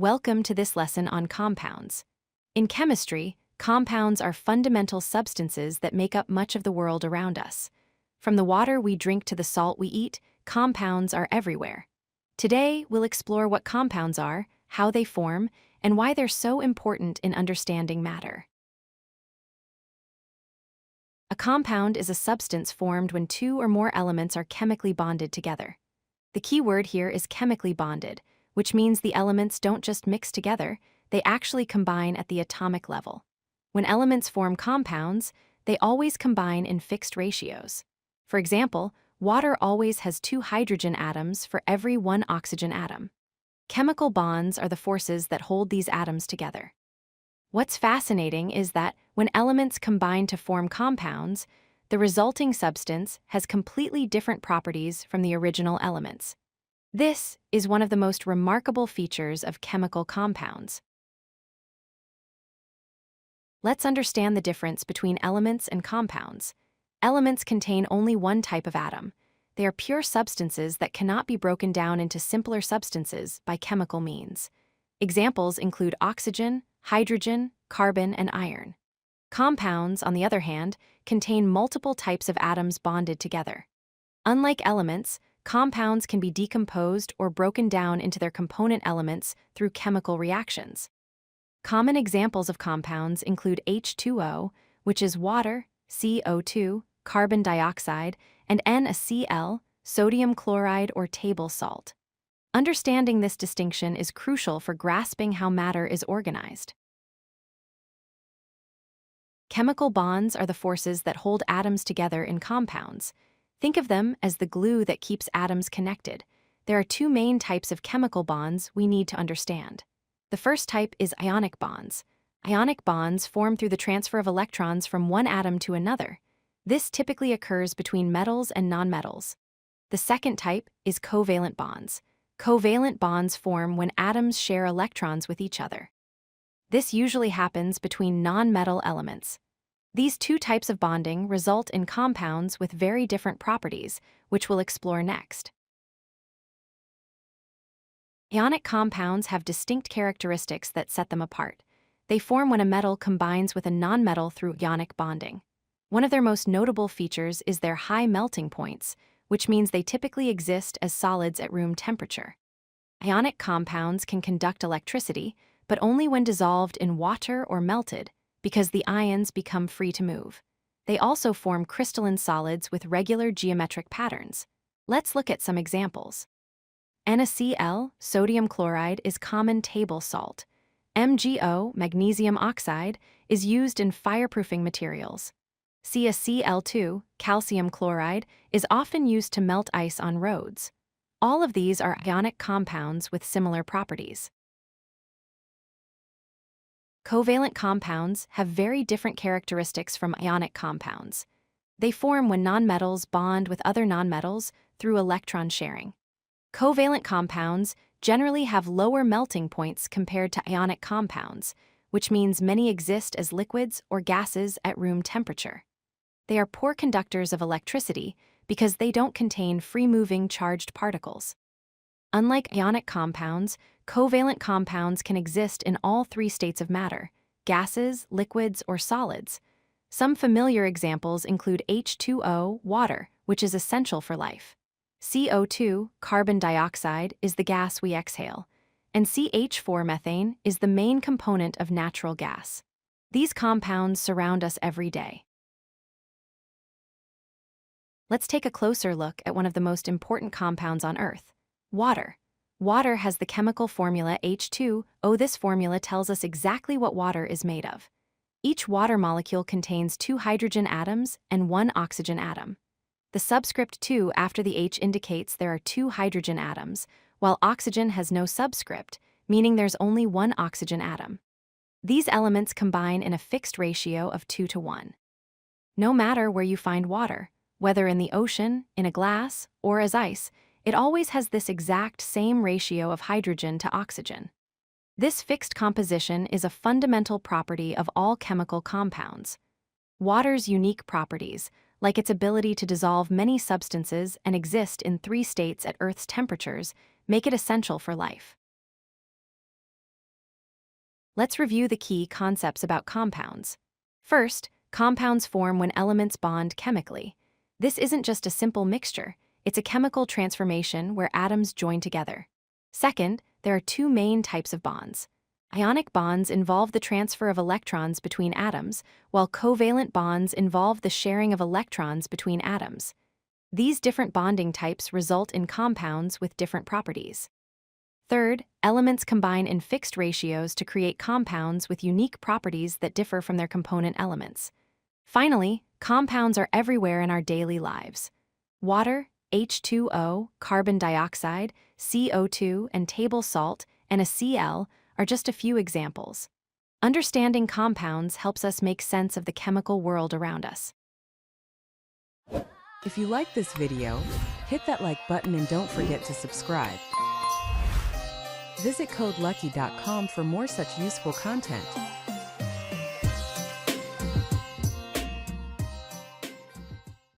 Welcome to this lesson on compounds. In chemistry, compounds are fundamental substances that make up much of the world around us. From the water we drink to the salt we eat, compounds are everywhere. Today, we'll explore what compounds are, how they form, and why they're so important in understanding matter. A compound is a substance formed when two or more elements are chemically bonded together. The key word here is chemically bonded, which means the elements don't just mix together, they actually combine at the atomic level. When elements form compounds, they always combine in fixed ratios. For example, water always has 2 hydrogen atoms for every 1 oxygen atom. Chemical bonds are the forces that hold these atoms together. What's fascinating is that when elements combine to form compounds, the resulting substance has completely different properties from the original elements. This is one of the most remarkable features of chemical compounds. Let's understand the difference between elements and compounds. Elements contain only one type of atom. They are pure substances that cannot be broken down into simpler substances by chemical means. Examples include oxygen, hydrogen, carbon, and iron. Compounds, on the other hand, contain multiple types of atoms bonded together. Unlike elements, compounds can be decomposed or broken down into their component elements through chemical reactions. Common examples of compounds include H2O, which is water, CO2, carbon dioxide, and NaCl, sodium chloride or table salt. Understanding this distinction is crucial for grasping how matter is organized. Chemical bonds are the forces that hold atoms together in compounds. Think of them as the glue that keeps atoms connected. There are 2 main types of chemical bonds we need to understand. The first type is ionic bonds. Ionic bonds form through the transfer of electrons from one atom to another. This typically occurs between metals and nonmetals. The second type is covalent bonds. Covalent bonds form when atoms share electrons with each other. This usually happens between nonmetal elements. These 2 types of bonding result in compounds with very different properties, which we'll explore next. Ionic compounds have distinct characteristics that set them apart. They form when a metal combines with a nonmetal through ionic bonding. One of their most notable features is their high melting points, which means they typically exist as solids at room temperature. Ionic compounds can conduct electricity, but only when dissolved in water or melted, because the ions become free to move. They also form crystalline solids with regular geometric patterns. Let's look at some examples. NaCl, sodium chloride, is common table salt. MgO, magnesium oxide, is used in fireproofing materials. CaCl2, calcium chloride, is often used to melt ice on roads. All of these are ionic compounds with similar properties. Covalent compounds have very different characteristics from ionic compounds. They form when nonmetals bond with other nonmetals through electron sharing. Covalent compounds generally have lower melting points compared to ionic compounds, which means many exist as liquids or gases at room temperature. They are poor conductors of electricity because they don't contain free-moving charged particles. Unlike ionic compounds, covalent compounds can exist in all 3 states of matter: gases, liquids, or solids. Some familiar examples include H2O, water, which is essential for life. CO2, carbon dioxide, is the gas we exhale, and CH4, methane, is the main component of natural gas. These compounds surround us every day. Let's take a closer look at one of the most important compounds on Earth: water. Water has the chemical formula H2O. This formula tells us exactly what water is made of. Each water molecule contains 2 hydrogen atoms and 1 oxygen atom. The subscript 2 after the H indicates there are 2 hydrogen atoms, while oxygen has no subscript, meaning there's only 1 oxygen atom. These elements combine in a fixed ratio of 2 to 1. No matter where you find water, whether in the ocean, in a glass, or as ice, it always has this exact same ratio of hydrogen to oxygen. This fixed composition is a fundamental property of all chemical compounds. Water's unique properties, like its ability to dissolve many substances and exist in 3 states at Earth's temperatures, make it essential for life. Let's review the key concepts about compounds. First, compounds form when elements bond chemically. This isn't just a simple mixture, it's a chemical transformation where atoms join together. Second, there are two main types of bonds. Ionic bonds involve the transfer of electrons between atoms, while covalent bonds involve the sharing of electrons between atoms. These different bonding types result in compounds with different properties. Third, elements combine in fixed ratios to create compounds with unique properties that differ from their component elements. Finally, compounds are everywhere in our daily lives. Water, H2O, carbon dioxide, CO2, and table salt, and NaCl are just a few examples. Understanding compounds helps us make sense of the chemical world around us. If you like this video, hit that like button and don't forget to subscribe. Visit codelucky.com for more such useful content.